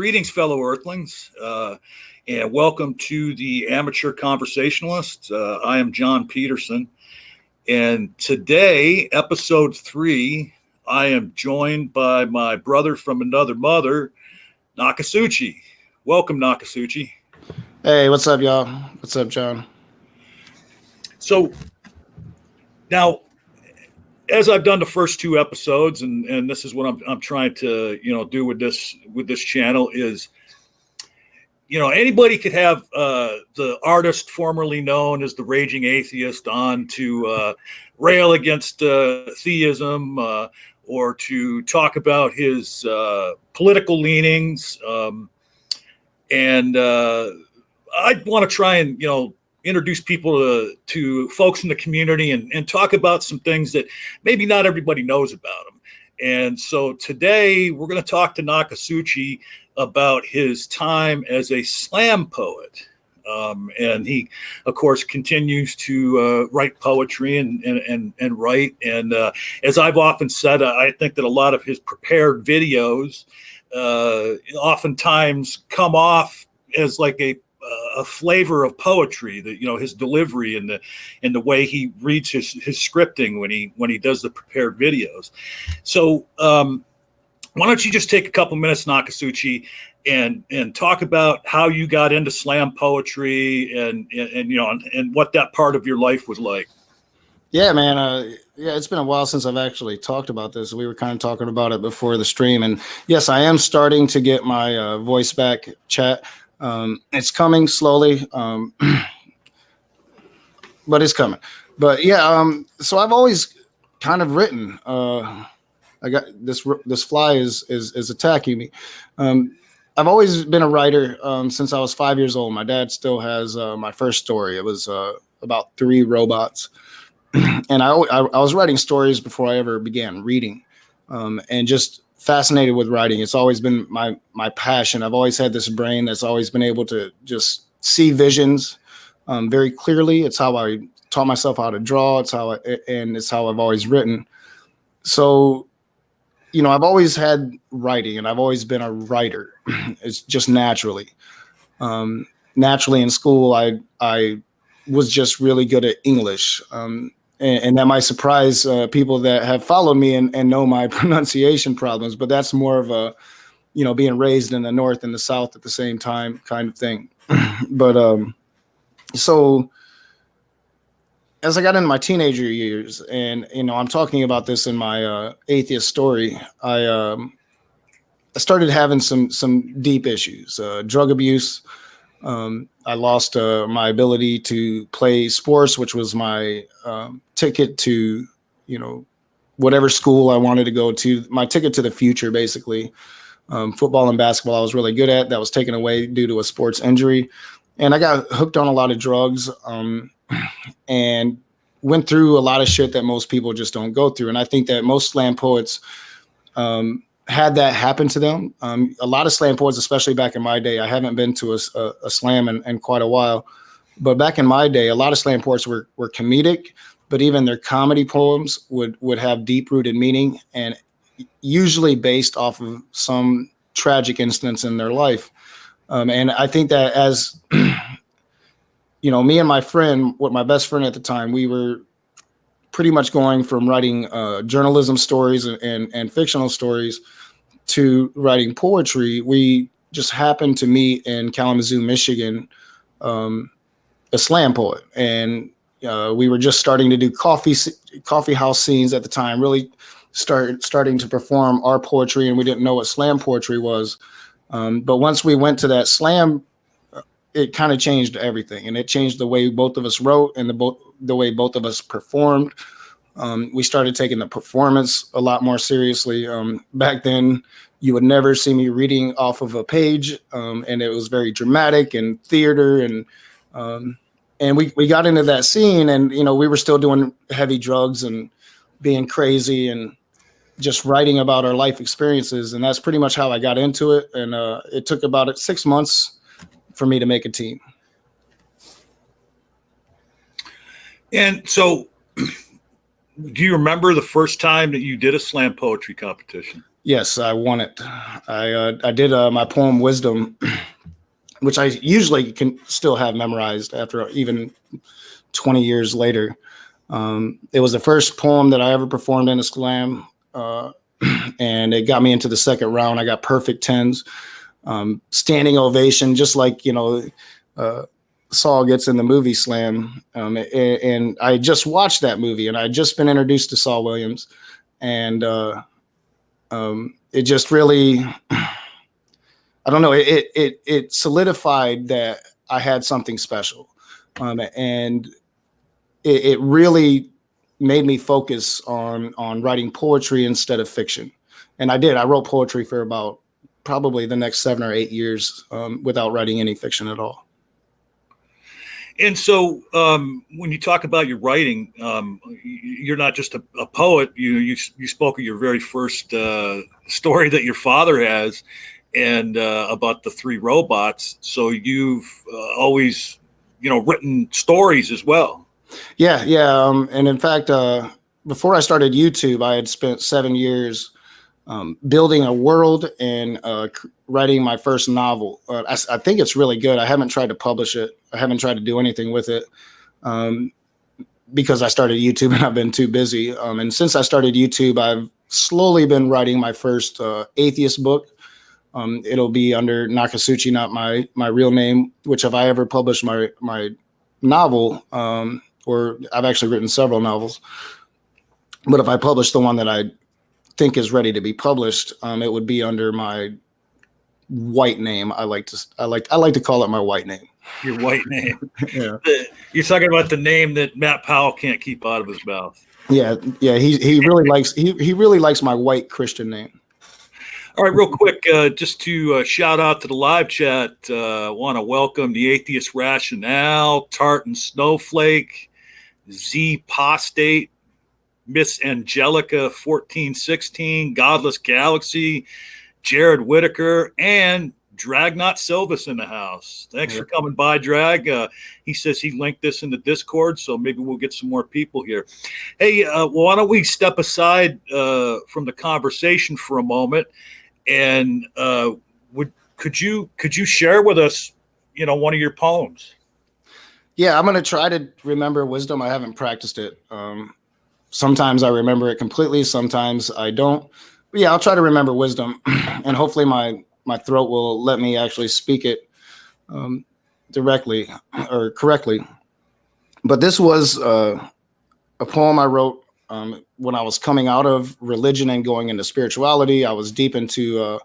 Greetings, fellow Earthlings, and welcome to the Amateur Conversationalist. I am John Peterson, and today, episode 3, I am joined by my brother from another mother, Nokasuchi. Welcome, Nokasuchi. Hey, what's up, y'all? What's up, John? So, now, as I've done the first 2 episodes, and this is what I'm trying to do with this channel is, anybody could have the artist formerly known as the Raging Atheist on to rail against theism or to talk about his political leanings, and I want to try and introduce people to folks in the community and talk about some things that maybe not everybody knows about them. And so today we're going to talk to Nokasuchi about his time as a slam poet. And he, of course, continues to write poetry and write. And as I've often said, I think that a lot of his prepared videos oftentimes come off as like a flavor of poetry, that his delivery and the way he reads his scripting when he does the prepared videos. So why don't you just take a couple minutes, Nokasuchi, and talk about how you got into slam poetry and what that part of your life was like. Yeah, man. It's been a while since I've actually talked about this. We were kind of talking about it before the stream, and yes, I am starting to get my voice back, chat. It's coming slowly, but it's coming. But yeah, so I've always kind of written. I got this fly is attacking me. I've always been a writer since I was 5 years old. My dad still has my first story. It was about 3 robots, and I was writing stories before I ever began reading, and just fascinated with writing. It's always been my passion. I've always had this brain that's always been able to just see visions very clearly. It's how I taught myself how to draw. It's how I've always written. So, I've always had writing, and I've always been a writer. It's just naturally in school. I was just really good at English. And that might surprise people that have followed me and know my pronunciation problems, but that's more of a, being raised in the North and the South at the same time kind of thing. But so as I got into my teenager years, and I'm talking about this in my atheist story, I started having some deep issues, drug abuse. I lost my ability to play sports, which was my ticket to, whatever school I wanted to go to, my ticket to the future, basically. Football and basketball I was really good at. That was taken away due to a sports injury. And I got hooked on a lot of drugs and went through a lot of shit that most people just don't go through. And I think that most slam poets had that happen to them. A lot of slam poets, especially back in my day, I haven't been to a slam in quite a while, but back in my day, a lot of slam poets were comedic, but even their comedy poems would have deep-rooted meaning and usually based off of some tragic instance in their life. And I think that as, me and my friend, my best friend at the time, we were pretty much going from writing journalism stories and fictional stories to writing poetry. We just happened to meet in Kalamazoo, Michigan, a slam poet, and we were just starting to do coffee house scenes at the time. Really starting to perform our poetry, and we didn't know what slam poetry was. But once we went to that slam, it kind of changed everything, and it changed the way both of us wrote and the way both of us performed. We started taking the performance a lot more seriously. Back then, you would never see me reading off of a page, and it was very dramatic and theater, and we got into that scene, and we were still doing heavy drugs and being crazy and just writing about our life experiences, and that's pretty much how I got into it. And it took about 6 months for me to make a team. And so, do you remember the first time that you did a slam poetry competition? Yes, I won it. I did my poem Wisdom, which I usually can still have memorized after even 20 years later. It was the first poem that I ever performed in a slam, and it got me into the second round. I got perfect tens, standing ovation, just like Saul gets in the movie Slam. And I just watched that movie, and I had just been introduced to Saul Williams, and it just really, I don't know, it solidified that I had something special, and it really made me focus on writing poetry instead of fiction. And I did. I wrote poetry for about probably the next 7 or 8 years without writing any fiction at all. And so when you talk about your writing, you're not just a poet. You spoke of your very first story that your father has, and about the 3 robots. So you've always, written stories as well. Yeah. And in fact, before I started YouTube, I had spent 7 years building a world and writing my first novel. I think it's really good. I haven't tried to publish it. I haven't tried to do anything with it because I started YouTube and I've been too busy. And since I started YouTube, I've slowly been writing my first atheist book. It'll be under Nokasuchi, not my real name, which if I ever publish my novel, or I've actually written several novels, but if I publish the one that I think is ready to be published, it would be under my white name. I like to call it my white name. Your white name. Yeah. You're talking about the name that Matt Powell can't keep out of his mouth. Yeah. He really likes my white Christian name. All right, real quick, just to shout out to the live chat, want to welcome the Atheist Rationale, Tartan Snowflake, Z Postate, Miss Angelica 1416, Godless Galaxy, Jared Whitaker, and Dragnot Silvis in the house. Thanks for coming by, Drag. He says he linked this in the Discord, so maybe we'll get some more people here. Hey, why don't we step aside from the conversation for a moment, and could you share with us, one of your poems? Yeah, I'm gonna try to remember Wisdom. I haven't practiced it. Sometimes I remember it completely, sometimes I don't. But yeah, I'll try to remember Wisdom, and hopefully my throat will let me actually speak it directly or correctly. But this was a poem I wrote when I was coming out of religion and going into spirituality. I was deep into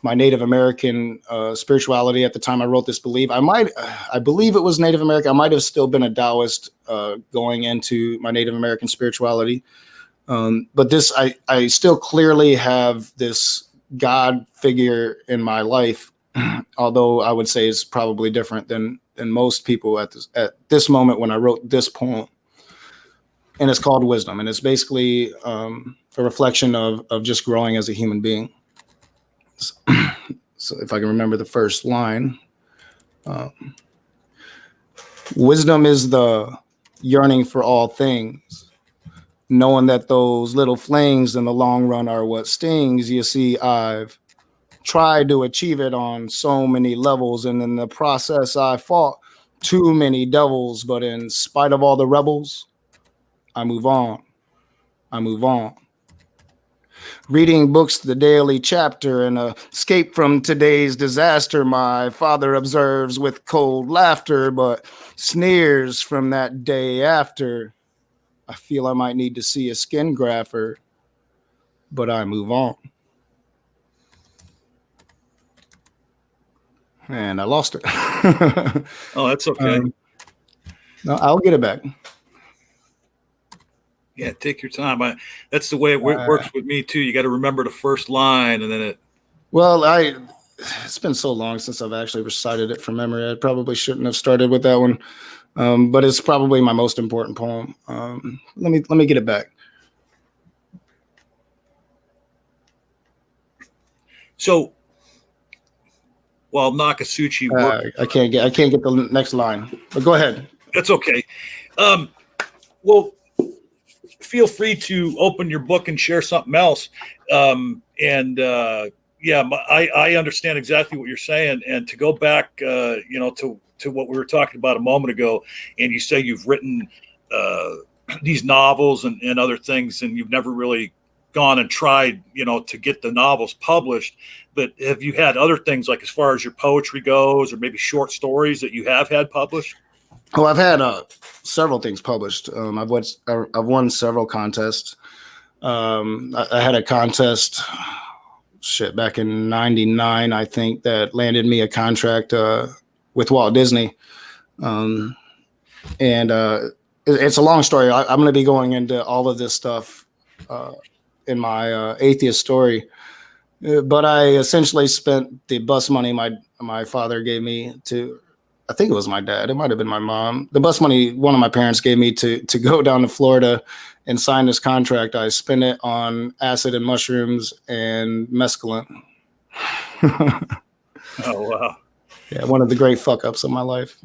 my Native American spirituality at the time I wrote this. I believe it was Native American. I might have still been a Taoist going into my Native American spirituality. But this, I still clearly have this God figure in my life, although I would say it's probably different than most people at this moment when I wrote this poem. And it's called Wisdom. And it's basically a reflection of just growing as a human being. So if I can remember the first line, wisdom is the yearning for all things, knowing that those little flings in the long run are what stings. You see, I've tried to achieve it on so many levels, and in the process I fought too many devils, but in spite of all the rebels, I move on. Reading books, the daily chapter, and escape from today's disaster, my father observes with cold laughter, but sneers from that day after. I feel I might need to see a skin grafter, but I move on. And I lost it. Oh, that's okay. No, I'll get it back. Yeah, take your time. That's the way it works with me too. You got to remember the first line, and then it. Well, it's been so long since I've actually recited it from memory. I probably shouldn't have started with that one, but it's probably my most important poem. Let me get it back. So, while Nokasuchi, I can't get the next line. But go ahead. That's okay. Well, feel free to open your book and share something else. And I understand exactly what you're saying. And to go back, to what we were talking about a moment ago, and you say you've written these novels and other things, and you've never really gone and tried, to get the novels published. But have you had other things, like as far as your poetry goes, or maybe short stories that you have had published? Oh, I've had several things published. I've won several contests. I had a contest, back in '99, I think, that landed me a contract with Walt Disney. And it's a long story. I'm going to be going into all of this stuff in my atheist story. But I essentially spent the bus money my father gave me to, I think it was my dad, it might have been my mom. The bus money one of my parents gave me to go down to Florida and sign this contract. I spent it on acid and mushrooms and mescaline. Oh, wow. Yeah, one of the great fuck ups of my life.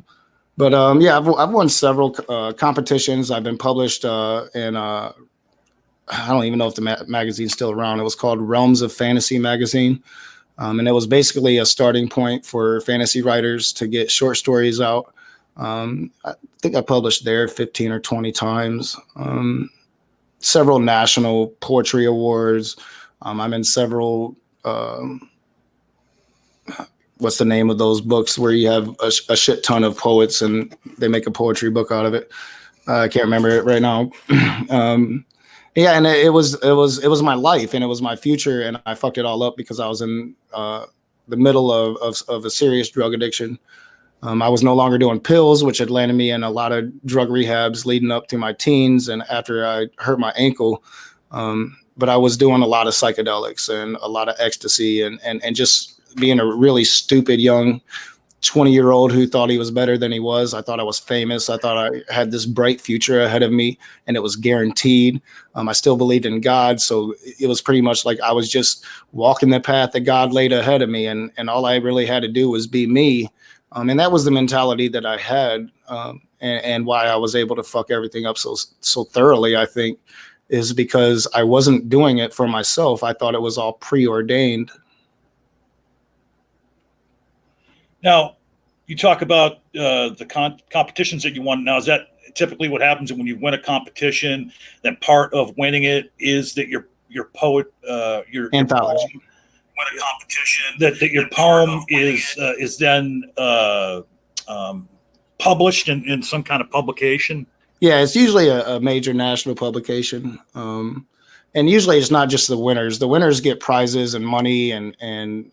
But I've won several competitions. I've been published in I don't even know if the magazine's still around. It was called Realms of Fantasy magazine. And it was basically a starting point for fantasy writers to get short stories out. I think I published there 15 or 20 times. Several national poetry awards. I'm in several, what's the name of those books where you have a shit ton of poets and they make a poetry book out of it? I can't remember it right now. Yeah, and it was my life and it was my future, and I fucked it all up because I was in the middle of a serious drug addiction. I was no longer doing pills, which had landed me in a lot of drug rehabs leading up to my teens and after I hurt my ankle. But I was doing a lot of psychedelics and a lot of ecstasy and just being a really stupid young 20-year-old who thought he was better than he was. I thought I was famous. I thought I had this bright future ahead of me and it was guaranteed. I still believed in God. So it was pretty much like I was just walking the path that God laid ahead of me. And all I really had to do was be me. And that was the mentality that I had. And why I was able to fuck everything up so thoroughly, I think, is because I wasn't doing it for myself. I thought it was all preordained. Now, you talk about the competitions that you won. Now, is that typically what happens when you win a competition? Then part of winning it is that your poet, your anthology, win a competition. That your poem is then published in some kind of publication. Yeah, it's usually a major national publication, and usually it's not just the winners. The winners get prizes and money and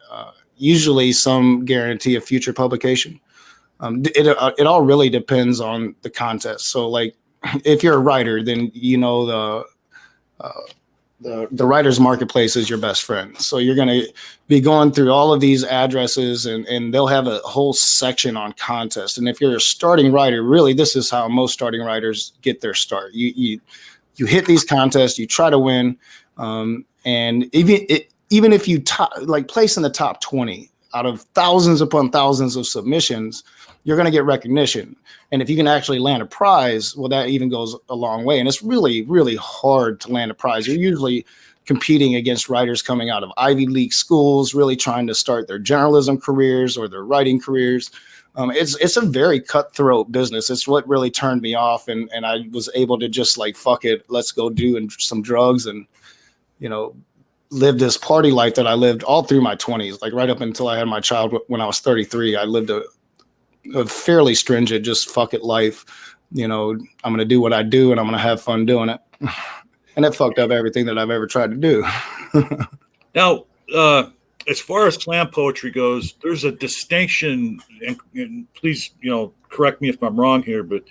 usually some guarantee of future publication. It all really depends on the contest. So like if you're a writer, then the writer's marketplace is your best friend. So you're going to be going through all of these addresses and they'll have a whole section on contest. And if you're a starting writer, really, this is how most starting writers get their start. You hit these contests, you try to win. And even if you place in the top 20 out of thousands upon thousands of submissions, you're going to get recognition. And if you can actually land a prize, well, that even goes a long way. And it's really, really hard to land a prize. You're usually competing against writers coming out of Ivy League schools, really trying to start their journalism careers or their writing careers. It's a very cutthroat business. It's what really turned me off. And I was able to just fuck it, let's go do some drugs and, live this party life that I lived all through my 20s, right up until I had my child when I was 33. I lived a fairly stringent, just fuck it life. I'm going to do what I do and I'm going to have fun doing it. And it fucked up everything that I've ever tried to do. Now, as far as slam poetry goes, there's a distinction, and please, correct me if I'm wrong here, but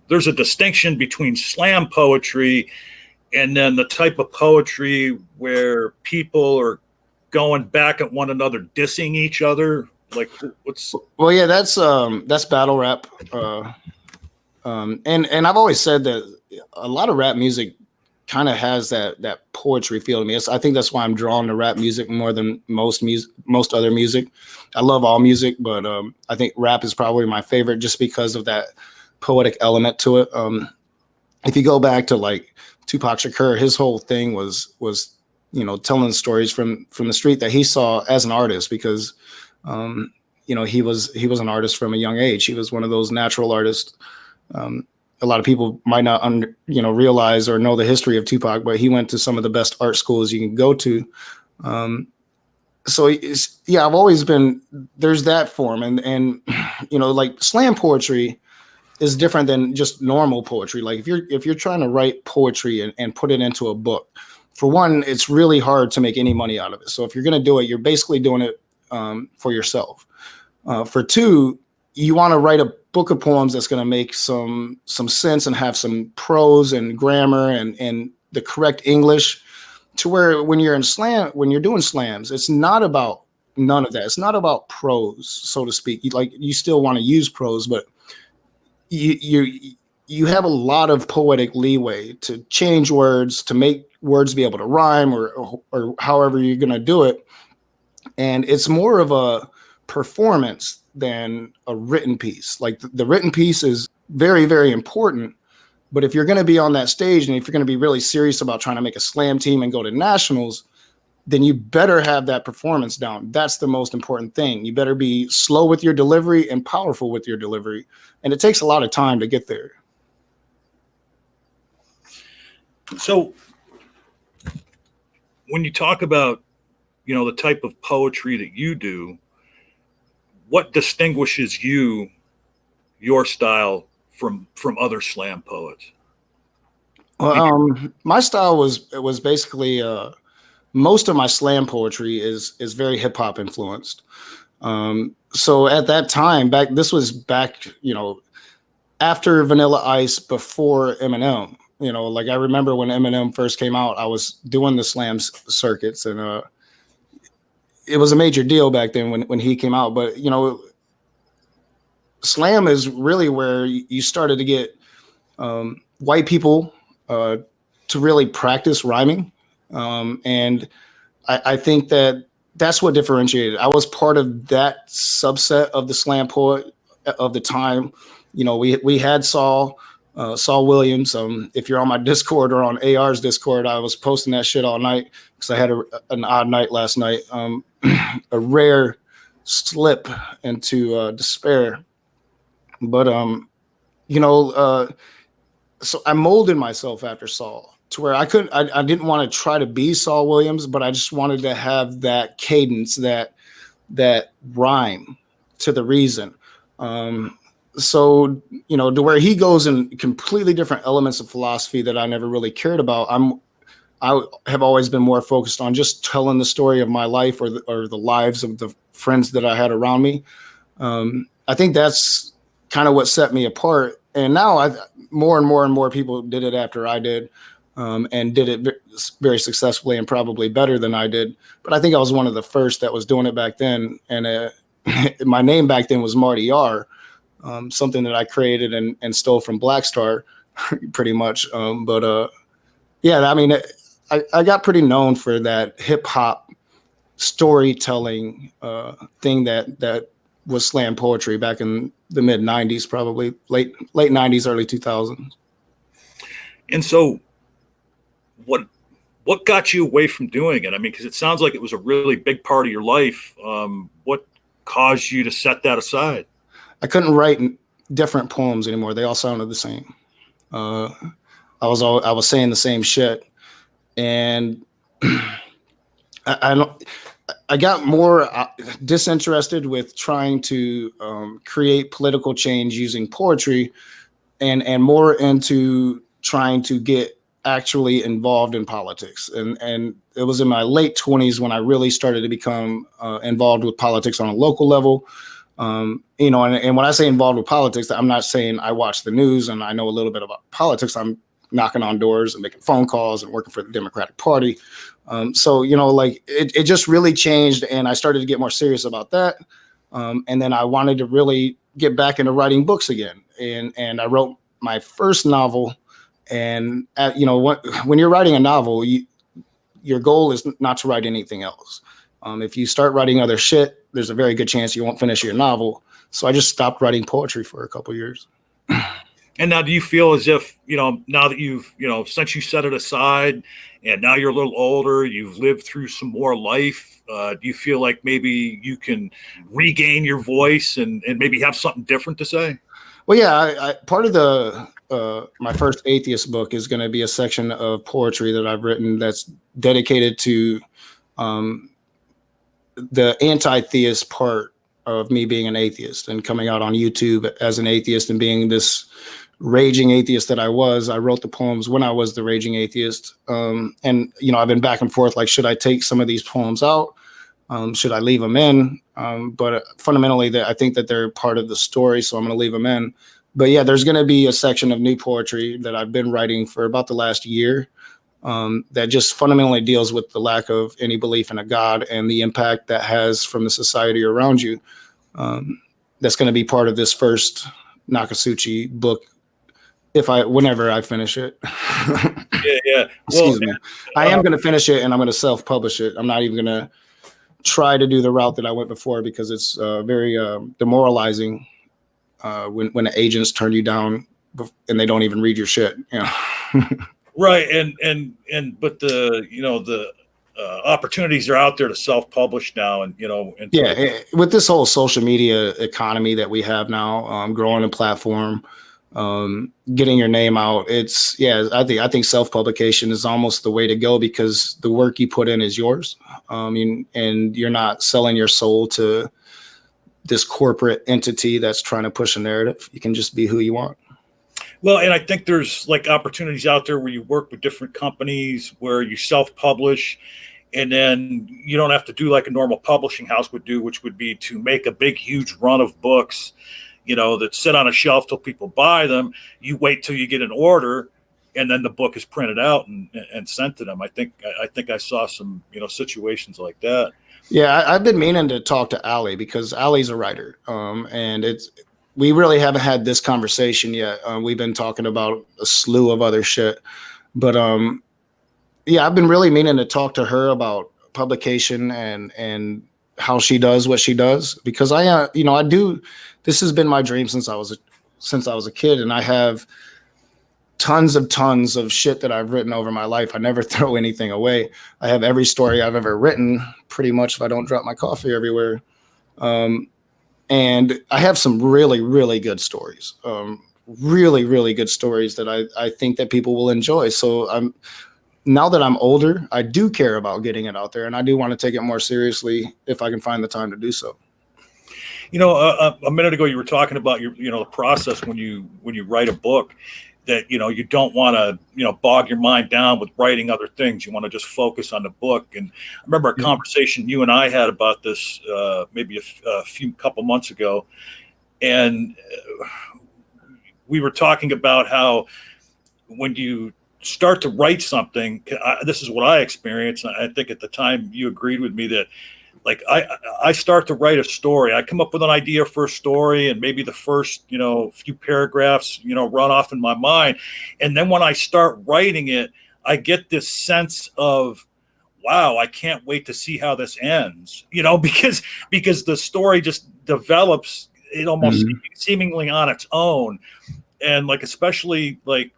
there's a distinction between slam poetry and then the type of poetry where people are going back at one another, dissing each other. Well, yeah, that's battle rap. And I've always said that a lot of rap music kind of has that poetry feel to me. I think that's why I'm drawn to rap music more than most other music. I love all music, but I think rap is probably my favorite just because of that poetic element to it. If you go back to Tupac Shakur, his whole thing was telling stories from the street that he saw as an artist, because he was an artist from a young age. He was one of those natural artists. A lot of people might not realize or know the history of Tupac, but he went to some of the best art schools you can go to. So I've always been, there's that form, and like slam poetry is different than just normal poetry. Like if you're trying to write poetry and put it into a book, for one, it's really hard to make any money out of it. So if you're going to do it, you're basically doing it for yourself. For two, you want to write a book of poems that's going to make some sense and have some prose and grammar and the correct English, to where when you're doing slams, it's not about none of that. It's not about prose, so to speak. You still want to use prose, but you have a lot of poetic leeway to change words, to make words be able to rhyme, or however you're going to do it. And it's more of a performance than a written piece. Like the written piece is very, very important. But if you're going to be on that stage, and if you're going to be really serious about trying to make a slam team and go to nationals, then you better have that performance down. That's the most important thing. You better be slow with your delivery and powerful with your delivery. And it takes a lot of time to get there. So when you talk about, the type of poetry that you do, what distinguishes your style from other slam poets? Well, my style was basically, most of my slam poetry is very hip hop influenced. So at that time, this was back, after Vanilla Ice, before Eminem. Like I remember when Eminem first came out, I was doing the slam circuits, and it was a major deal back then when he came out. But slam is really where you started to get white people to really practice rhyming. And I think that's what differentiated. I was part of that subset of the slam poet of the time. We had Saul Williams. If you're on my Discord or on AR's Discord, I was posting that shit all night because I had an odd night last night. A rare slip into despair. But so I molded myself after Saul, to where I didn't want to try to be Saul Williams, but I just wanted to have that cadence, that rhyme to the reason. So, to where he goes in completely different elements of philosophy that I never really cared about. I have always been more focused on just telling the story of my life, or the lives of the friends that I had around me. I think that's kind of what set me apart. And now more and more people did it after I did, and did it very successfully and probably better than I did. But I think I was one of the first that was doing it back then. And my name back then was Marty R, something that I created and stole from Black Star, pretty much. Yeah, I mean, I got pretty known for that hip hop storytelling thing that was slam poetry back in the mid 90s, probably late 90s, early 2000s. And so what got you away from doing it? I mean, because it sounds like it was a really big part of your life. What caused you to set that aside? I couldn't write different poems anymore. They all sounded the same. I was saying the same shit, and I got more disinterested with trying to create political change using poetry, and more into trying to get actually involved in politics. And it was in my late 20s when I really started to become involved with politics on a local level. And when I say involved with politics, I'm not saying I watch the news and I know a little bit about politics. I'm knocking on doors and making phone calls and working for the Democratic Party. So it just really changed, and I started to get more serious about that. And then I wanted to really get back into writing books again. And I wrote my first novel. And when you're writing a novel, your goal is not to write anything else. If you start writing other shit, there's a very good chance you won't finish your novel. So I just stopped writing poetry for a couple of years. And now do you feel as if, now that you've, since you set it aside and now you're a little older, you've lived through some more life, do you feel like maybe you can regain your voice and maybe have something different to say? Well, yeah, part of the my first atheist book is going to be a section of poetry that I've written that's dedicated to um, the anti-theist part of me being an atheist and coming out on YouTube as an atheist and being this raging atheist that I was. I wrote the poems when I was the raging atheist. And, I've been back and forth, like, should I take some of these poems out? Should I leave them in? But fundamentally, I think that they're part of the story, so I'm going to leave them in. But yeah, there's going to be a section of new poetry that I've been writing for about the last year that just fundamentally deals with the lack of any belief in a God and the impact that has from the society around you. That's going to be part of this first Nokasuchi book whenever I finish it. Yeah. Excuse me. I am going to finish it and I'm going to self-publish it. I'm not even going to try to do the route that I went before because it's very demoralizing when the agents turn you down and they don't even read your shit. Right. But the opportunities are out there to self-publish now, and with this whole social media economy that we have now, growing a platform, getting your name out, I think self-publication is almost the way to go because the work you put in is yours. And you're not selling your soul to this corporate entity that's trying to push a narrative. You can just be who you want. Well, and I think there's like opportunities out there where you work with different companies where you self-publish, and then you don't have to do like a normal publishing house would do, which would be to make a big, huge run of books, that sit on a shelf till people buy them. You wait till you get an order, and then the book is printed out and sent to them. I think I saw some, situations like that. Yeah, I've been meaning to talk to Ali because Ali's a writer, and we really haven't had this conversation yet. We've been talking about a slew of other shit, but I've been really meaning to talk to her about publication and how she does what she does because I do. This has been my dream since I was a kid, and I have tons of shit that I've written over my life. I never throw anything away. I have every story I've ever written, pretty much, if I don't drop my coffee everywhere. And I have some really, really good stories, really, really good stories that I think that people will enjoy. So now that I'm older, I do care about getting it out there, and I do want to take it more seriously if I can find the time to do so. A minute ago, you were talking about the process when you write a book, that you don't want to bog your mind down with writing other things. You want to just focus on the book. And I remember a conversation you and I had about this maybe a couple months ago, and we were talking about how when you start to write something, this is what I experienced. I think at the time you agreed with me that, like, I start to write a story. I come up with an idea for a story, and maybe the first, few paragraphs, run off in my mind. And then when I start writing it, I get this sense of, wow, I can't wait to see how this ends, because the story just develops, it almost seemingly on its own. And like, especially like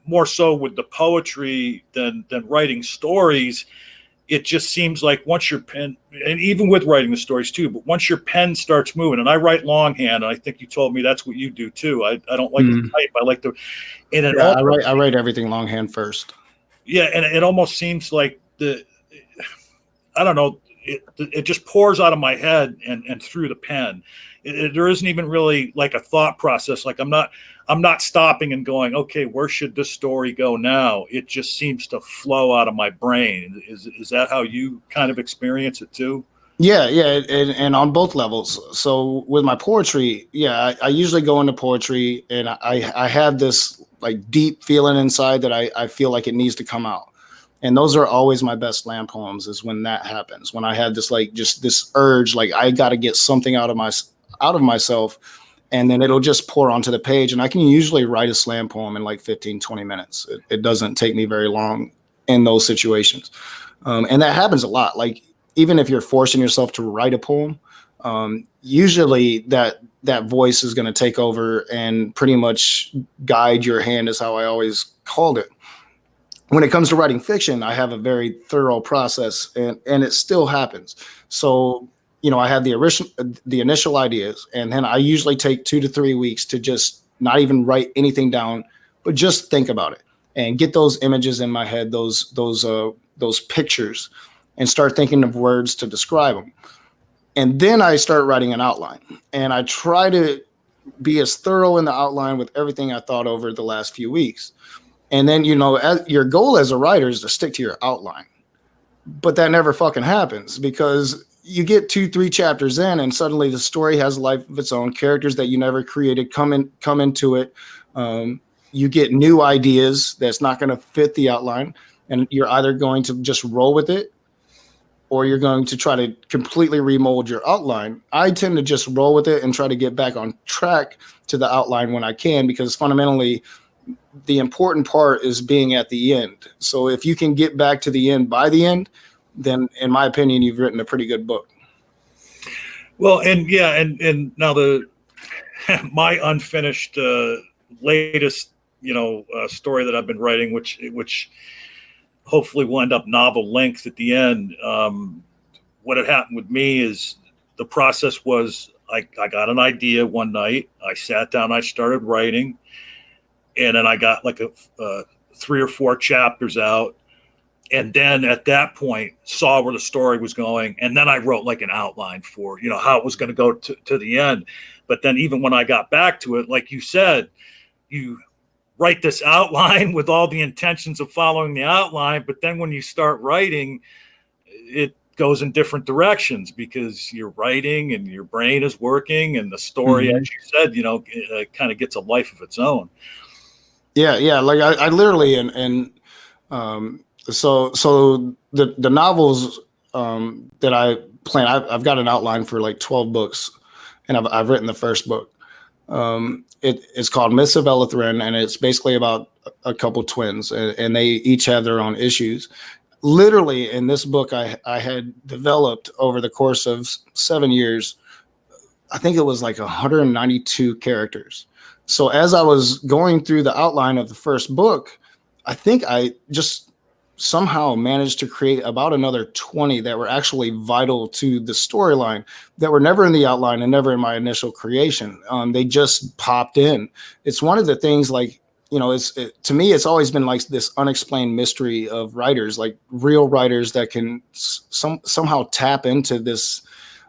more so with the poetry than writing stories, it just seems like once your pen, and even with writing the stories too, but once your pen starts moving, and I write longhand, and I think you told me that's what you do too. I don't like to type. I like to, and I write everything longhand first. Yeah. And it almost seems like I don't know, it just pours out of my head and through the pen. There isn't even really like a thought process. Like I'm not stopping and going, okay, where should this story go now? It just seems to flow out of my brain. Is that how you kind of experience it too? Yeah. And on both levels. So with my poetry, I usually go into poetry and I have this like deep feeling inside that I feel like it needs to come out. And those are always my best slam poems, is when that happens, when I had this, like, just this urge, like I got to get something out of myself, and then it'll just pour onto the page. And I can usually write a slam poem in like 15, 20 minutes. It doesn't take me very long in those situations. And that happens a lot. Like, even if you're forcing yourself to write a poem, usually that voice is going to take over and pretty much guide your hand, is how I always called it. When it comes to writing fiction, I have a very thorough process, and it still happens. So, I have the initial ideas, and then I usually take 2 to 3 weeks to just not even write anything down, but just think about it and get those images in my head, those pictures, and start thinking of words to describe them. And then I start writing an outline, and I try to be as thorough in the outline with everything I thought over the last few weeks. And then, your goal as a writer is to stick to your outline. But that never fucking happens, because you get 2-3 chapters in and suddenly the story has a life of its own. Characters that you never created come into it. You get new ideas that's not going to fit the outline, and you're either going to just roll with it, or you're going to try to completely remold your outline. I tend to just roll with it and try to get back on track to the outline when I can, because fundamentally the important part is being at the end. So if you can get back to the end by the end, then in my opinion, you've written a pretty good book. Well, and now my unfinished latest, story that I've been writing, which hopefully will end up novel length at the end. What had happened with me is the process was I got an idea one night. I sat down, I started writing, and then I got like 3 or 4 chapters out. And then at that point saw where the story was going. And then I wrote like an outline for, how it was going to go to the end. But then even when I got back to it, like you said, you write this outline with all the intentions of following the outline. But then when you start writing, it goes in different directions, because you're writing and your brain is working, and the story, as you said, kind of gets a life of its own. Yeah. Like I literally, so the novels that I plan, I've got an outline for like 12 books, and I've written the first book. It's called Myths of Elithrin, and it's basically about a couple twins, and they each have their own issues. Literally, in this book, I had developed over the course of 7 years, I think it was like 192 characters. So as I was going through the outline of the first book, I think I just somehow managed to create about another 20 that were actually vital to the storyline, that were never in the outline and never in my initial creation. They just popped in. It's one of the things, like, to me, it's always been like this unexplained mystery of writers, like real writers that can somehow tap into this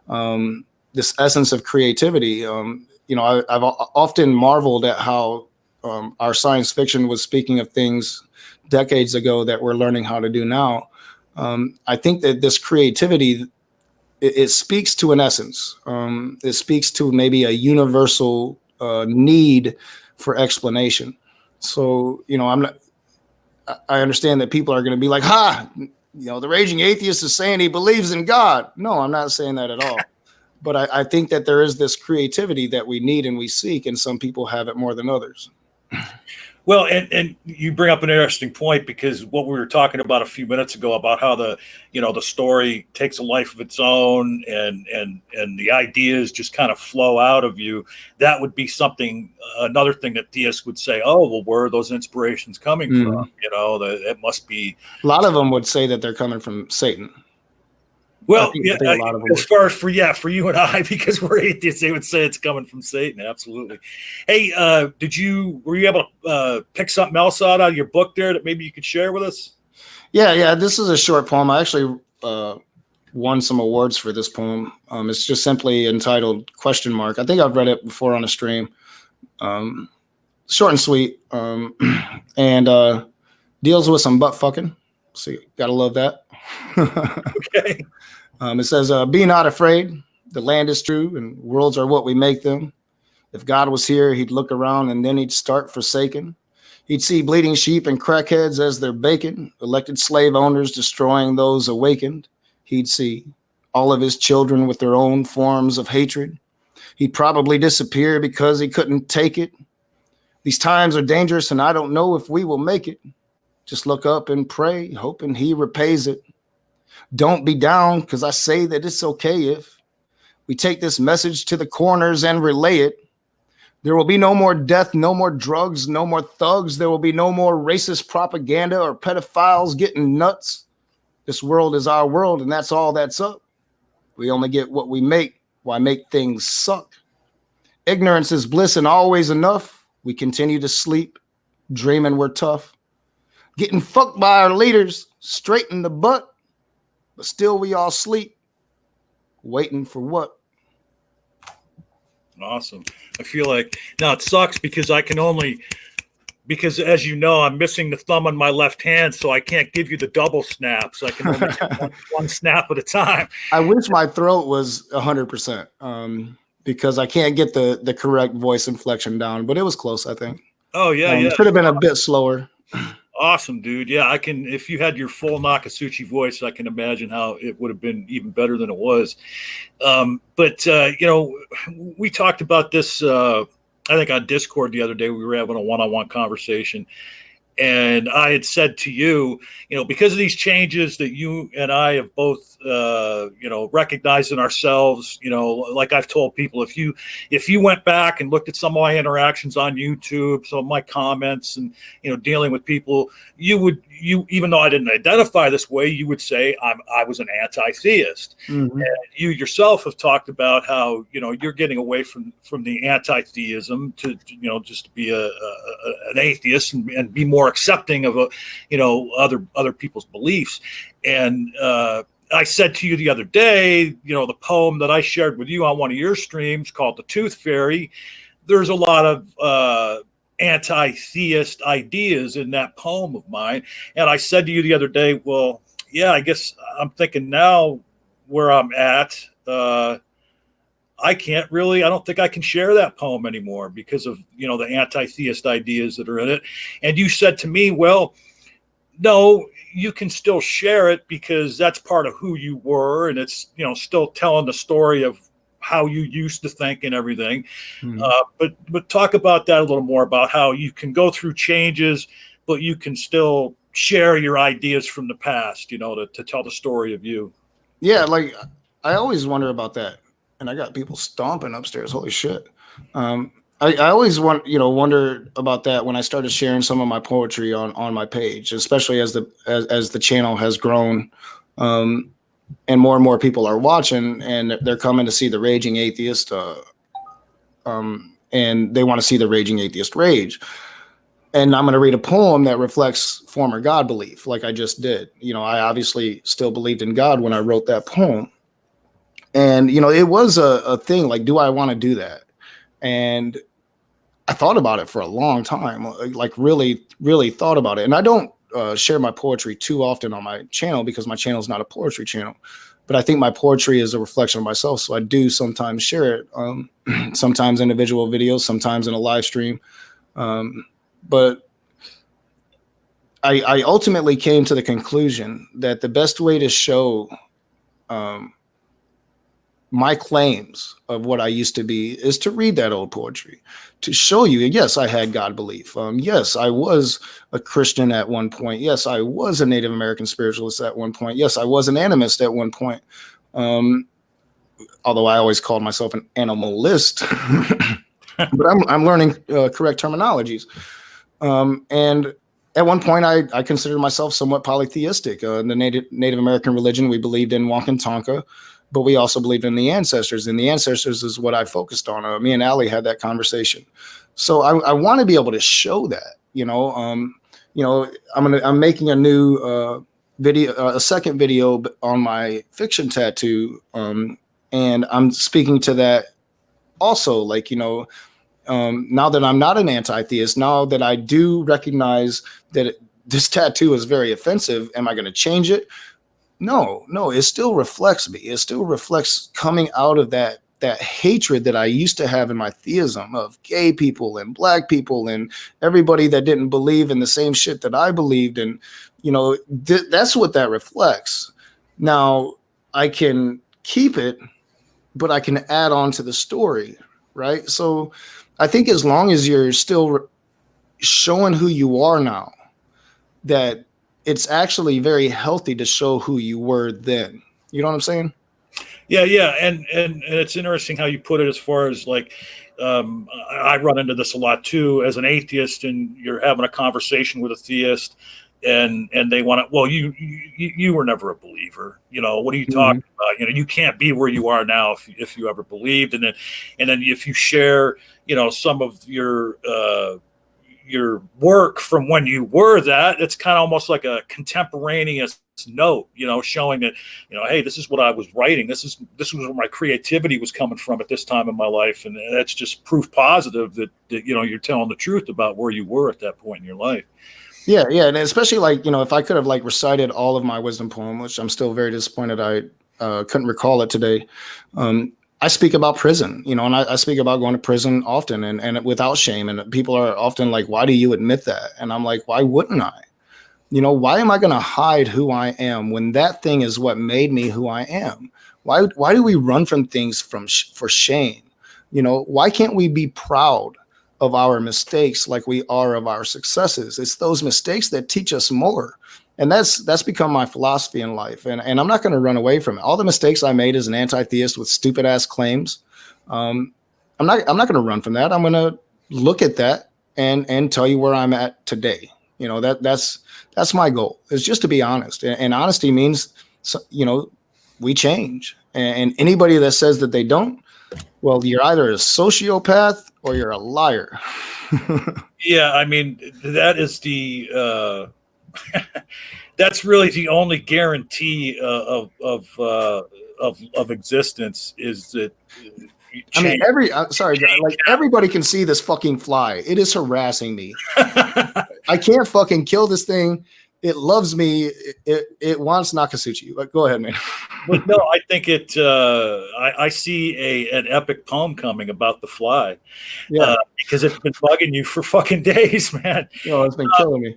essence of creativity. I've often marveled at how our science fiction was speaking of things decades ago that we're learning how to do now. I think that this creativity, it speaks to an essence. It speaks to maybe a universal need for explanation. So, I understand that people are going to be like, the Raging Atheist is saying he believes in God. No, I'm not saying that at all. But I think that there is this creativity that we need and we seek, and some people have it more than others. Well, and you bring up an interesting point, because what we were talking about a few minutes ago about how the story takes a life of its own, and the ideas just kind of flow out of you. That would be another thing that theists would say, oh, well, where are those inspirations coming from? It must be. A lot of them would say that they're coming from Satan. Well, as far as for you and I, because we're atheists, they would say it's coming from Satan. Absolutely. Hey, were you able to pick something else out of your book there that maybe you could share with us? Yeah. This is a short poem. I actually won some awards for this poem. It's just simply entitled ? I think I've read it before on a stream. Short and sweet, and deals with some butt fucking. So you gotta love that. Okay. It says, be not afraid. The land is true, and worlds are what we make them. If God was here, he'd look around, and then he'd start forsaken. He'd see bleeding sheep and crackheads as they're bacon, elected slave owners destroying those awakened. He'd see all of his children with their own forms of hatred. He'd probably disappear because he couldn't take it. These times are dangerous, and I don't know if we will make it. Just look up and pray, hoping he repays it. Don't be down, because I say that it's okay if We take this message to the corners and relay it. There will be no more death, no more drugs, no more thugs. There will be no more racist propaganda or pedophiles getting nuts. This world is our world, and that's all that's up. We only get what we make. Why make things suck? Ignorance is bliss and always enough. We continue to sleep, dreaming we're tough. Getting fucked by our leaders, straight in the butt. But still we all sleep. Waiting for what? Awesome. I feel like now it sucks because because as you know, I'm missing the thumb on my left hand, so I can't give you the double snap. So I can only take one snap at a time. I wish my throat was 100%, because I can't get the correct voice inflection down, but it was close, I think. Oh yeah, yeah. Should have been a bit slower. Awesome, dude. Yeah, I can. If you had your full Nokasuchi voice, I can imagine how it would have been even better than it was. But we talked about this. I think on Discord the other day, we were having a one-on-one conversation, and I had said to you, because of these changes that you and I have both, recognized in ourselves, like I've told people, if you went back and looked at some of my interactions on YouTube, some of my comments and, dealing with people, you even though I didn't identify this way, you would say I was an anti-theist. Mm-hmm. And you yourself have talked about how, you're getting away from the anti-theism to, just to be an atheist and be more accepting of other people's beliefs. And I said to you the other day, the poem that I shared with you on one of your streams called The Tooth Fairy, there's a lot of anti-theist ideas in that poem of mine. And I said to you the other day, well, yeah, I guess I'm thinking now where I'm at, I don't think I can share that poem anymore because of, the anti-theist ideas that are in it. And you said to me, well, no, you can still share it because that's part of who you were. And it's, still telling the story of how you used to think and everything. Mm-hmm. But talk about that a little more, about how you can go through changes, but you can still share your ideas from the past, to tell the story of you. Yeah. Like I always wonder about that. And I got people stomping upstairs. Holy shit. I always wonder about that when I started sharing some of my poetry on my page, especially as the channel has grown, and more people are watching, and they're coming to see the Raging Atheist, and they want to see the Raging Atheist rage. And I'm going to read a poem that reflects former God belief, like I just did. I obviously still believed in God when I wrote that poem, and it was a thing. Like, do I want to do that? And I thought about it for a long time, like really, really thought about it. And I don't share my poetry too often on my channel because my channel is not a poetry channel. But I think my poetry is a reflection of myself. So I do sometimes share it, sometimes individual videos, sometimes in a live stream. But I ultimately came to the conclusion that the best way to show my claims of what I used to be is to read that old poetry, to show you, yes, I had God belief. Yes, I was a Christian at one point. Yes, I was a Native American spiritualist at one point. Yes, I was an animist at one point. Although I always called myself an animalist, but I'm learning correct terminologies. And at one point, I considered myself somewhat polytheistic. In the Native American religion, we believed in Wakantanka, but we also believed in the ancestors, and the ancestors is what I focused on. Me and Allie had that conversation. So I want to be able to show that, I'm making a new video, a second video on my fiction tattoo. And I'm speaking to that also, like, now that I'm not an anti-theist, now that I do recognize that this tattoo is very offensive, am I going to change it? No, it still reflects me. It still reflects coming out of that hatred that I used to have in my theism of gay people and black people and everybody that didn't believe in the same shit that I believed in. That's what that reflects. Now I can keep it, but I can add on to the story, right? So I think as long as you're still showing who you are now, that it's actually very healthy to show who you were then. You know what I'm saying? Yeah, and it's interesting how you put it as far as like I run into this a lot too as an atheist, and you're having a conversation with a theist, and they want to, well, you were never a believer, what are you talking about? You can't be where you are now if you ever believed. And then if you share some of your work from when you were that, it's kind of almost like a contemporaneous note, showing that, hey, this is what I was writing. This was where my creativity was coming from at this time in my life. And that's just proof positive that you're telling the truth about where you were at that point in your life. Yeah. And especially like, if I could have like recited all of my wisdom poem, which I'm still very disappointed I couldn't recall it today. I speak about prison, and I speak about going to prison often and without shame. And people are often like, why do you admit that? And I'm like, why wouldn't I? Why am I going to hide who I am when that thing is what made me who I am? Why do we run from things for shame? Why can't we be proud of our mistakes like we are of our successes? It's those mistakes that teach us more. And that's become my philosophy in life. And I'm not going to run away from it. All the mistakes I made as an anti-theist with stupid ass claims, I'm not going to run from that. I'm going to look at that and tell you where I'm at today. That's my goal, is just to be honest. And honesty means, we change. And anybody that says that they don't, well, you're either a sociopath or you're a liar. Yeah, I mean, that is that's really the only guarantee of existence, is that I mean, everybody can see this fucking fly. It is harassing me. I can't fucking kill this thing. It loves me. It wants Nokasuchi. Like, go ahead, man. But no, I think I see an epic poem coming about the fly. Yeah, because it's been bugging you for fucking days, man. It's been killing me.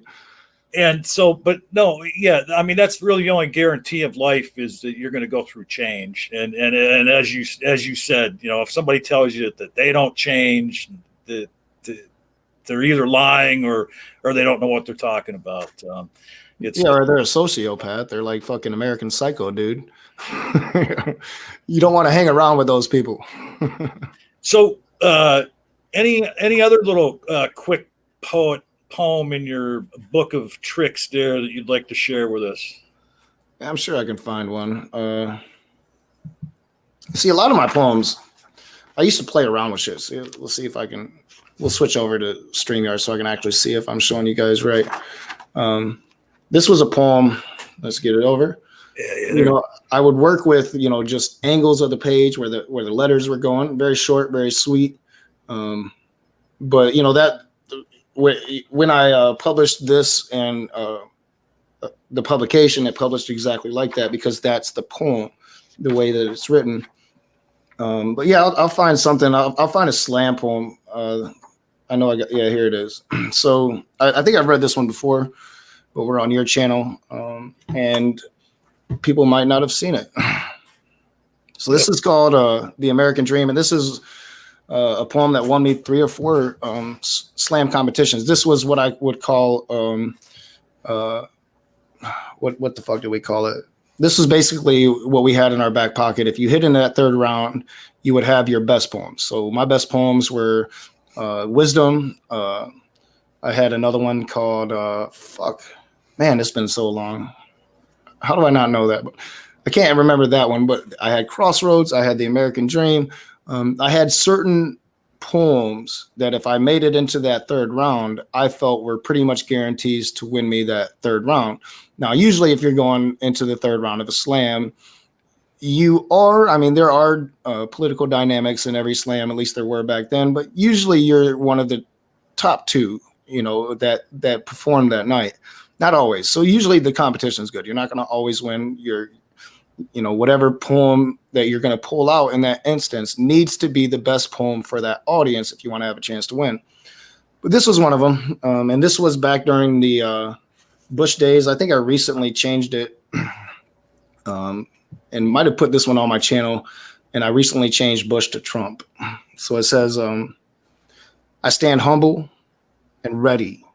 And so, but no, yeah, I mean, that's really the only guarantee of life, is that you're going to go through change. And as you said, if somebody tells you that they don't change, that they're either lying or they don't know what they're talking about. Or they're a sociopath. They're like fucking American Psycho, dude. You don't want to hang around with those people. So, any other little quick poem in your book of tricks there that you'd like to share with us? I'm sure I can find one. See, a lot of my poems, I used to play around with shit. So we'll see if we'll switch over to StreamYard so I can actually see if I'm showing you guys right. This was a poem. Let's get it over. Yeah, I would work with, just angles of the page where the letters were going. Very short, very sweet. But that, when I published this and the publication, it published exactly like that, because that's the poem, the way that it's written. But yeah, I'll find something. I'll find a slam poem. I know here it is. So I think I've read this one before, but we're on your channel, and people might not have seen it. So this is called The American Dream, and this is a poem that won me 3 or 4 slam competitions. This was what I would call what the fuck do we call it? This was basically what we had in our back pocket. If you hit in that 3rd round, you would have your best poems. So my best poems were Wisdom. I had another one called man, it's been so long. How do I not know that? But I can't remember that one. But I had Crossroads. I had The American Dream. I had certain poems that if I made it into that 3rd round, I felt were pretty much guarantees to win me that 3rd round. Now, usually if you're going into the 3rd round of a slam, there are political dynamics in every slam, at least there were back then, but usually you're one of the top 2, that performed that night. Not always. So usually the competition is good. You're not going to always win. Whatever poem that you're going to pull out in that instance needs to be the best poem for that audience if you want to have a chance to win. But this was one of them. And this was back during the Bush days. I think I recently changed it and might have put this one on my channel. And I recently changed Bush to Trump. So it says, I stand humble and ready.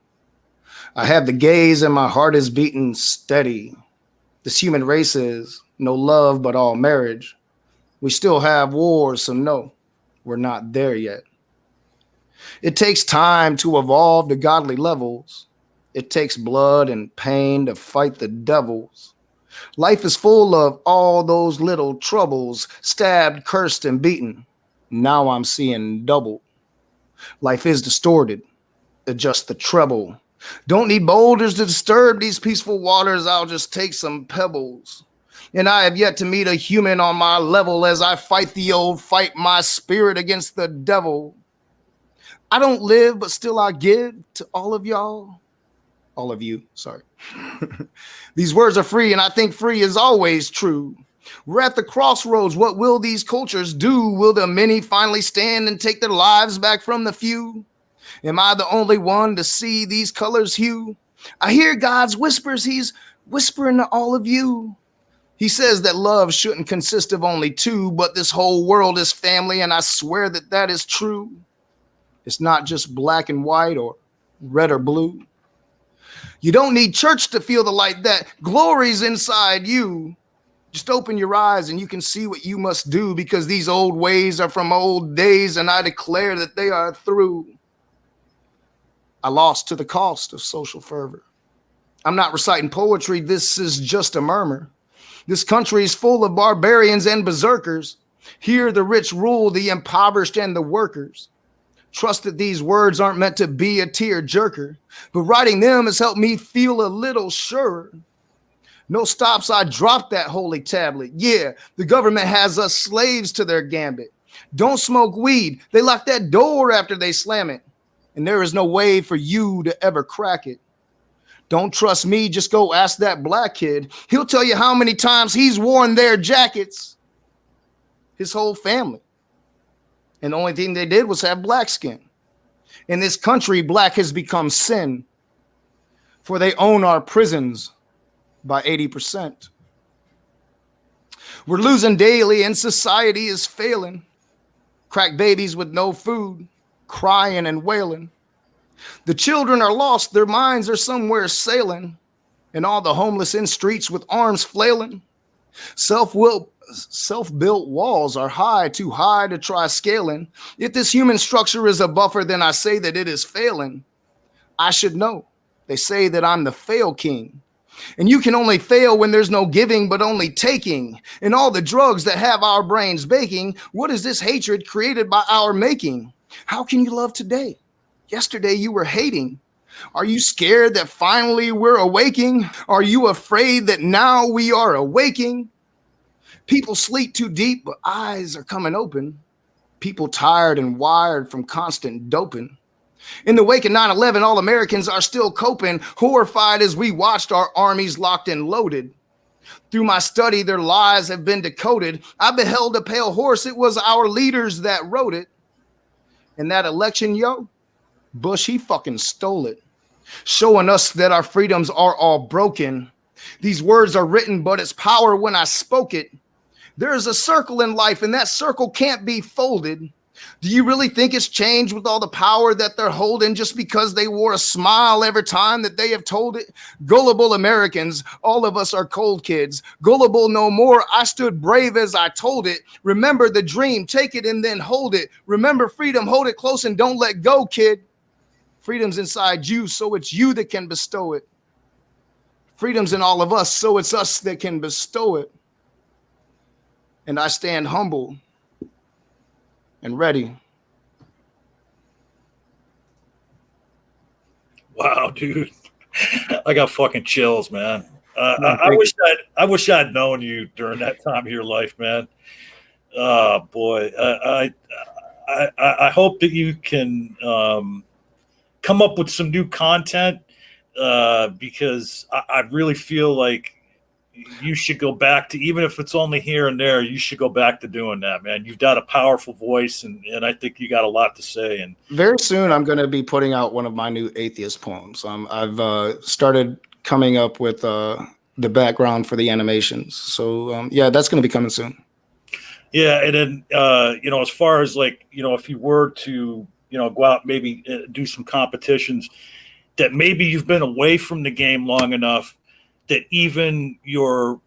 I have the gaze and my heart is beating steady. This human race is no love, but all marriage. We still have wars, so no, we're not there yet. It takes time to evolve to godly levels. It takes blood and pain to fight the devils. Life is full of all those little troubles, stabbed, cursed, and beaten. Now I'm seeing double. Life is distorted. Adjust the treble. Don't need boulders to disturb these peaceful waters. I'll just take some pebbles. And I have yet to meet a human on my level as I fight the old fight, my spirit against the devil. I don't live, but still I give to all of y'all. All of you, sorry. These words are free, and I think free is always true. We're at the crossroads. What will these cultures do? Will the many finally stand and take their lives back from the few? Am I the only one to see these colors hue? I hear God's whispers. He's whispering to all of you. He says that love shouldn't consist of only two, but this whole world is family, and I swear that that is true. It's not just black and white or red or blue. You don't need church to feel the light that glories inside you. Just open your eyes and you can see what you must do, because these old ways are from old days, and I declare that they are through. I lost to the cost of social fervor. I'm not reciting poetry. This is just a murmur. This country is full of barbarians and berserkers. Here the rich rule the impoverished and the workers. Trust that these words aren't meant to be a tear jerker, but writing them has helped me feel a little surer. No stops, I dropped that holy tablet. Yeah, the government has us slaves to their gambit. Don't smoke weed. They lock that door after they slam it. And there is no way for you to ever crack it. Don't trust me, just go ask that black kid. He'll tell you how many times he's worn their jackets. His whole family. And the only thing they did was have black skin. In this country, black has become sin. For they own our prisons by 80%. We're losing daily and society is failing. Crack babies with no food, crying and wailing. The children are lost, their minds are somewhere sailing. And all the homeless in streets with arms flailing. Self-built walls are high, too high to try scaling. If this human structure is a buffer, then I say that it is failing. I should know. They say that I'm the fail king. And you can only fail when there's no giving, but only taking. And all the drugs that have our brains baking. What is this hatred created by our making? How can you love today? Yesterday you were hating. Are you scared that finally we're awaking? Are you afraid that now we are awaking? People sleep too deep, but eyes are coming open. People tired and wired from constant doping. In the wake of 9/11, all Americans are still coping, horrified as we watched our armies locked and loaded. Through my study, their lies have been decoded. I beheld a pale horse. It was our leaders that wrote it. And that election, Bush, he fucking stole it. Showing us that our freedoms are all broken. These words are written, but it's power when I spoke it. There is a circle in life, and that circle can't be folded. Do you really think it's changed with all the power that they're holding just because they wore a smile every time that they have told it? Gullible Americans, all of us are cold kids. Gullible no more, I stood brave as I told it. Remember the dream, take it and then hold it. Remember freedom, hold it close and don't let go, kid. Freedom's inside you, so it's you that can bestow it. Freedom's in all of us, so it's us that can bestow it. And I stand humble and ready. Wow, dude. I got fucking chills, man. I wish I'd known you during that time of your life, man. Oh boy. I hope that you can come up with some new content because I really feel like you should go back to, even if it's only here and there, you should go back to doing that, man. You've got a powerful voice, and I think you got a lot to say. And very soon I'm going to be putting out one of my new atheist poems. I've started coming up with the background for the animations. So yeah, that's going to be coming soon. Yeah. And then, as far as like, if you were to, go out, maybe do some competitions, that maybe you've been away from the game long enough that even your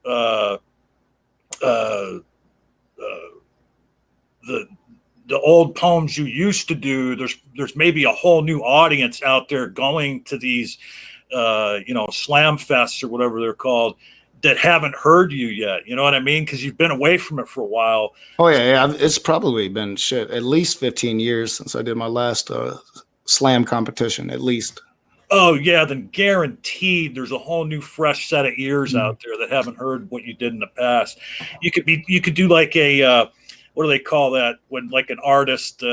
the old poems you used to do, there's maybe a whole new audience out there going to these slam fests or whatever they're called that haven't heard you yet. You know what I mean? Because you've been away from it for a while. Oh yeah. It's probably been at least 15 years since I did my last slam competition, at least. Oh yeah, then guaranteed there's a whole new fresh set of ears out there that haven't heard what you did in the past. You could do like a what do they call that when like an artist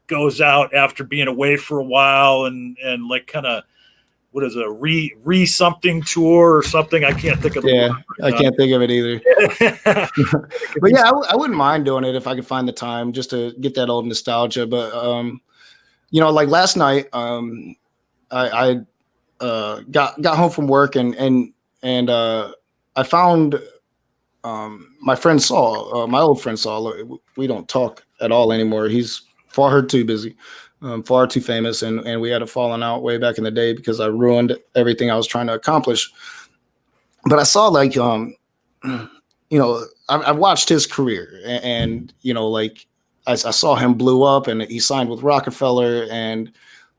goes out after being away for a while and like kind of what is it, a re something tour or something? I can't think of it. Yeah, I can't think of it either. But yeah, I wouldn't mind doing it if I could find the time just to get that old nostalgia. But like last night, I got home from work and I found my friend Saul, my old friend Saul. We don't talk at all anymore. He's far too busy, far too famous, and we had a falling out way back in the day because I ruined everything I was trying to accomplish. But I saw like I've watched his career, and like I saw him blew up, and he signed with Rockefeller, and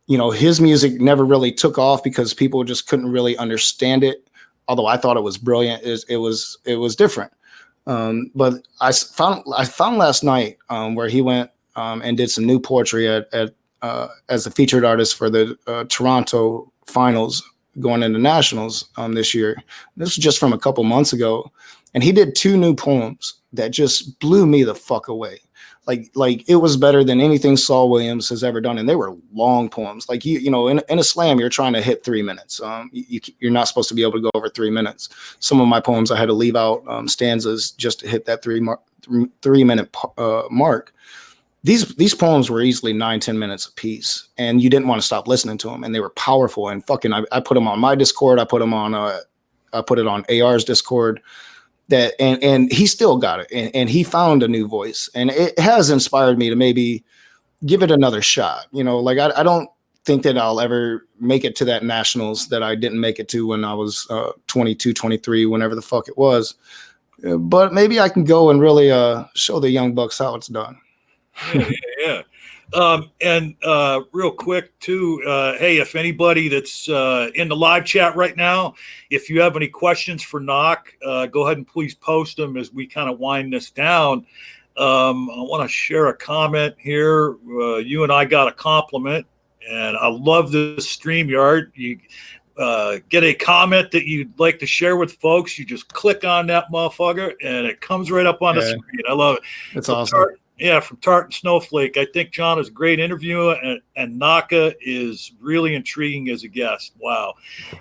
his music never really took off because people just couldn't really understand it. Although I thought it was brilliant, it was different. But I found last night where he went and did some new poetry at as a featured artist for the Toronto finals going into nationals this year. This was just from a couple months ago, and he did 2 new poems that just blew me the fuck away. Like it was better than anything Saul Williams has ever done, and they were long poems. Like in a slam, you're trying to hit 3 minutes. You're not supposed to be able to go over 3 minutes. Some of my poems I had to leave out stanzas just to hit that 3 minute mark. These poems were easily 9-10 minutes a piece, and you didn't want to stop listening to them, and they were powerful. And fucking, I put them on my Discord. I put it on AR's Discord. And he still got it, and he found a new voice, and it has inspired me to maybe give it another shot. Like I don't think that I'll ever make it to that nationals that I didn't make it to when I was 22, 23, whenever the fuck it was. But maybe I can go and really show the young bucks how it's done. Yeah. And real quick too, hey, if anybody that's in the live chat right now, if you have any questions for Nok, go ahead and please post them as we kind of wind this down. I want to share a comment here. You and I got a compliment, and I love this StreamYard. You get a comment that you'd like to share with folks, you just click on that motherfucker, and it comes right up on the screen. I love it. It's awesome. From Tart and Snowflake. I think John is a great interviewer, and Naka is really intriguing as a guest. Wow.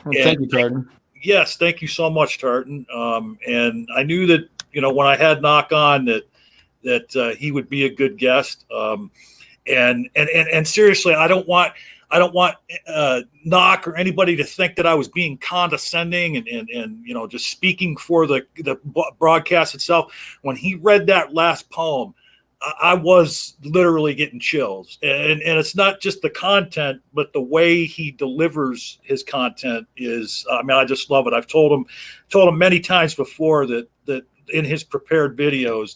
Well, thank you, Tartan. Yes, thank you so much, Tartan. And I knew that, when I had Nok on that he would be a good guest. And seriously, I don't want Nok or anybody to think that I was being condescending and just speaking for the broadcast itself. When he read that last poem, I was literally getting chills, and it's not just the content, but the way he delivers his content is, I just love it. I've told him many times before that in his prepared videos,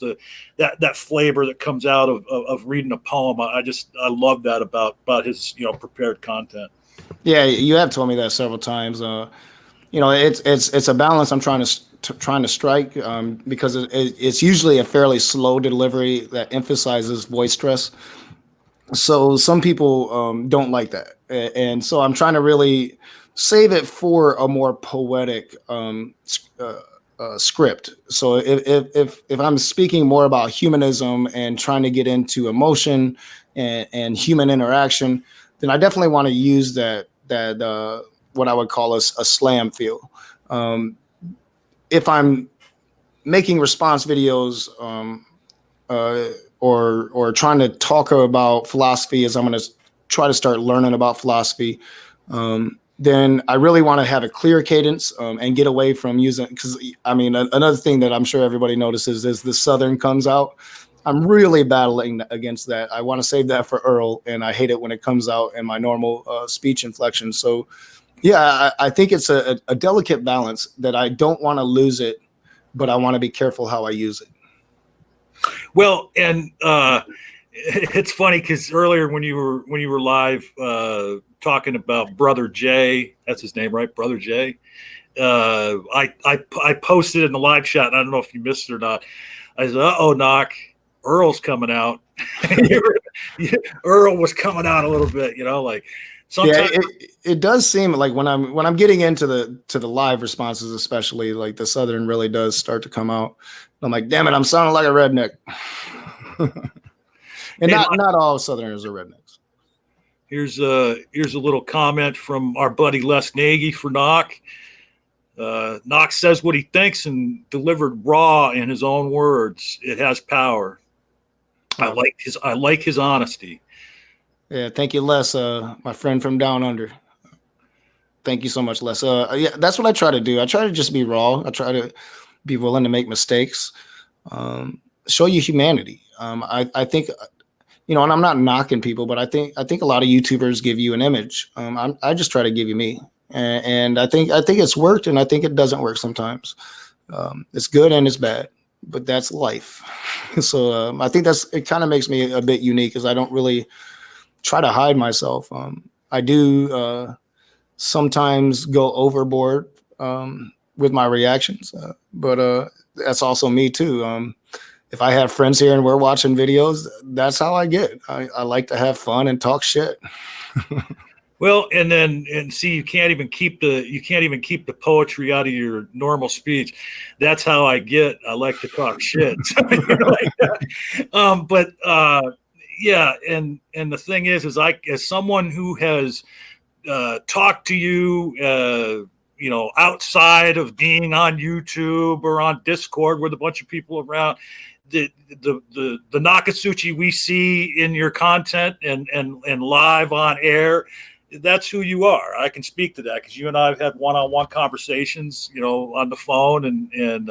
that flavor that comes out of reading a poem, I love that about his, prepared content. Yeah. You have told me that several times. It's a balance I'm trying to strike because it's usually a fairly slow delivery that emphasizes voice stress. So some people don't like that, and so I'm trying to really save it for a more poetic script. So if I'm speaking more about humanism and trying to get into emotion and human interaction, then I definitely want to use that what I would call a slam feel. If I'm making response videos or trying to talk about philosophy as I'm going to try to start learning about philosophy, then I really want to have a clear cadence and get away from using, because another thing that I'm sure everybody notices is the Southern comes out. I'm really battling against that. I want to save that for Earl, and I hate it when it comes out in my normal speech inflection. So yeah, I think it's a delicate balance that I don't want to lose it, but I want to be careful how I use it. Well, and it's funny because earlier when you were live talking about Brother Jay, that's his name, right? Brother Jay. I posted in the live chat, and I don't know if you missed it or not. I said, "Uh-oh, Knock, Earl's coming out." Earl was coming out a little bit, like sometimes. Yeah, it does seem like when I'm getting into the live responses, especially like the Southern really does start to come out. I'm like, damn it, I'm sounding like a redneck. And not all Southerners are rednecks. Here's a little comment from our buddy Les Nagy for Knock. Knox says what he thinks and delivered raw in his own words. It has power. I like his honesty. Yeah, thank you, Les, my friend from down under. Thank you so much, Les. Yeah, that's what I try to do. I try to just be raw. I try to be willing to make mistakes. Show you humanity. I think, and I'm not knocking people, but I think a lot of YouTubers give you an image. I just try to give you me. And I think it's worked, and I think it doesn't work sometimes. It's good and it's bad, but that's life. So I think it kind of makes me a bit unique, because I don't really try to hide myself. I do sometimes go overboard with my reactions, but that's also me too. If I have friends here and we're watching videos, that's how I get. I like to have fun and talk shit. Well, and see, you can't even keep the poetry out of your normal speech. That's how I get. I like to talk shit. Like that. But yeah, and the thing is as someone who has talked to you, outside of being on YouTube or on Discord with a bunch of people around, the Nokasuchi we see in your content and live on air, that's who you are. I can speak to that because you and I have had one-on-one conversations, on the phone and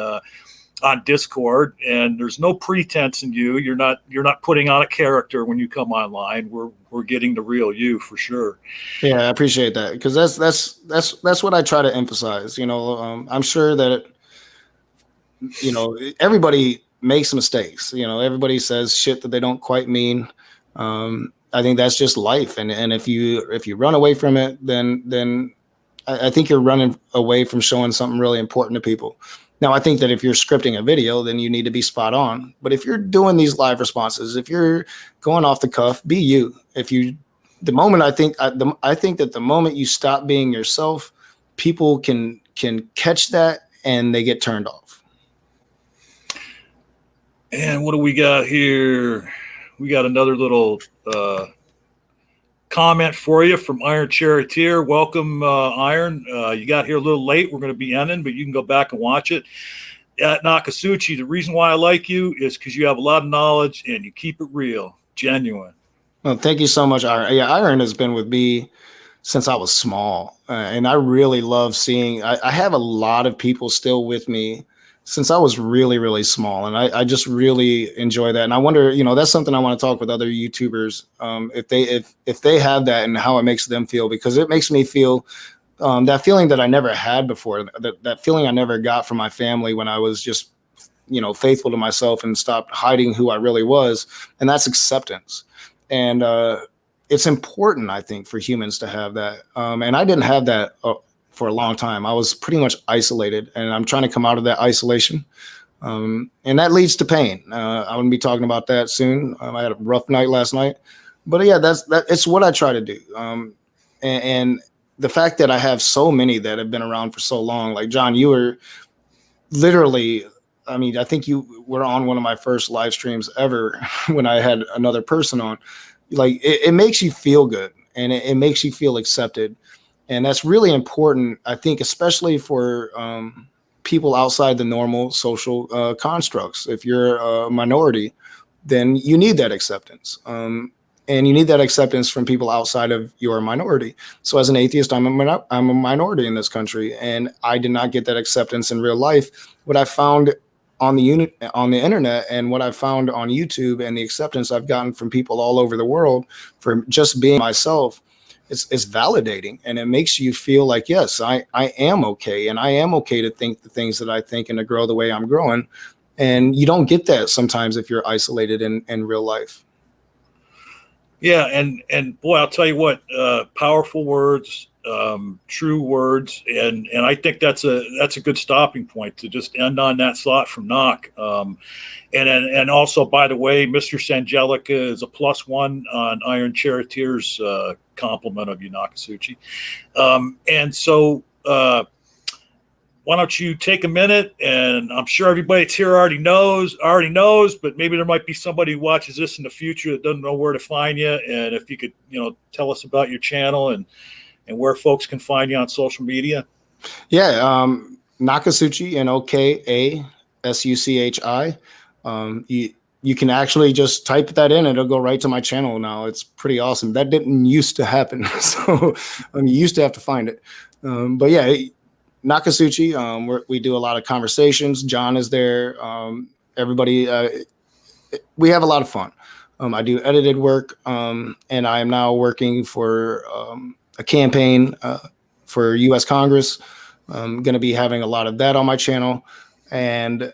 on Discord, and there's no pretense in you. You're not putting on a character when you come online. We're getting the real you for sure. Yeah, I appreciate that, because that's what I try to emphasize. I'm sure that everybody makes mistakes. Everybody says shit that they don't quite mean. I think that's just life, and if you run away from it, then I think you're running away from showing something really important to people. Now, I think that if you're scripting a video, then you need to be spot on. But if you're doing these live responses, if you're going off the cuff, be you. I think that the moment you stop being yourself, people can catch that and they get turned off. And what do we got here? We got another little comment for you from Iron Charioteer. Welcome, Iron. You got here a little late. We're going to be ending, but you can go back and watch it. At Nokasuchi, the reason why I like you is because you have a lot of knowledge and you keep it real, genuine. Well, thank you so much, Iron. Yeah, Iron has been with me since I was small, and I really love seeing. I have a lot of people still with me since I was really, really small, and I just really enjoy that. And I wonder, that's something I want to talk with other YouTubers, if they have that and how it makes them feel, because it makes me feel that feeling that I never had before, that feeling I never got from my family when I was just, faithful to myself and stopped hiding who I really was, and that's acceptance. And it's important, I think, for humans to have that. And I didn't have that for a long time. I was pretty much isolated, and I'm trying to come out of that isolation. And that leads to pain. I'm going to be talking about that soon. I had a rough night last night, but yeah, it's what I try to do. And the fact that I have so many that have been around for so long, like John, you were literally, I think you were on one of my first live streams ever when I had another person on. Like it makes you feel good, and it makes you feel accepted. And that's really important, I think, especially for people outside the normal social constructs. If you're a minority, then you need that acceptance. And you need that acceptance from people outside of your minority. So as an atheist, I'm a minority in this country, and I did not get that acceptance in real life. What I found on the internet, and what I found on YouTube, and the acceptance I've gotten from people all over the world for just being myself, it's validating, and it makes you feel like, yes, I am okay, and I am okay to think the things that I think and to grow the way I'm growing. And you don't get that sometimes if you're isolated in real life. Yeah, and boy, I'll tell you what, powerful words, true words, and I think that's a good stopping point to just end on that thought from Nok. And also, by the way, Mr. Sangelica is a +1 on Iron Charioteer's compliment of you, Nokasuchi. And so, why don't you take a minute? And I'm sure everybody that's here already knows, but maybe there might be somebody who watches this in the future that doesn't know where to find you. And if you could, tell us about your channel and where folks can find you on social media. Yeah, Nokasuchi, Nokasuchi. You can actually just type that in, and it'll go right to my channel now. It's pretty awesome. That didn't used to happen, so you used to have to find it. But yeah, Nokasuchi, we do a lot of conversations. John is there. Everybody, we have a lot of fun. I do edited work, and I am now working for a campaign for U.S. Congress. I'm going to be having a lot of that on my channel. And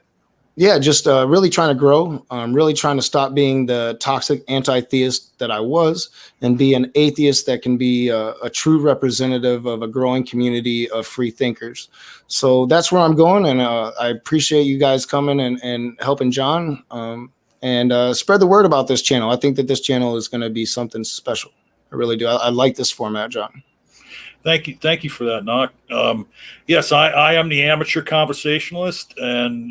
yeah, just really trying to grow. I'm really trying to stop being the toxic anti-theist that I was and be an atheist that can be a true representative of a growing community of free thinkers. So that's where I'm going. And I appreciate you guys coming and helping John and spread the word about this channel. I think that this channel is going to be something special. I really do. I like this format, John. Thank you for that, Nok. Yes, I am the amateur conversationalist, and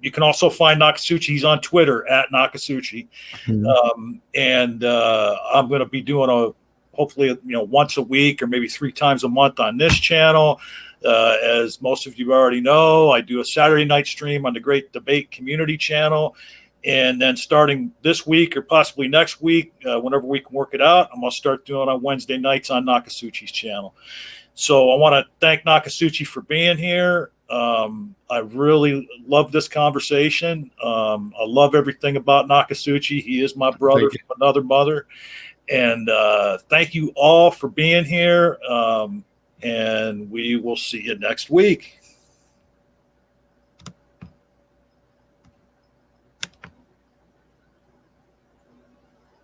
you can also find Nokasuchi. He's on Twitter at Nokasuchi, and I'm going to be doing hopefully once a week or maybe 3 times a month on this channel. As most of you already know, I do a Saturday night stream on the Great Debate Community channel. And then starting this week or possibly next week, whenever we can work it out, I'm going to start doing on Wednesday nights on Nokasuchi's channel. So I want to thank Nokasuchi for being here. I really love this conversation. I love everything about Nokasuchi. He is my brother from another mother. And thank you all for being here. And we will see you next week.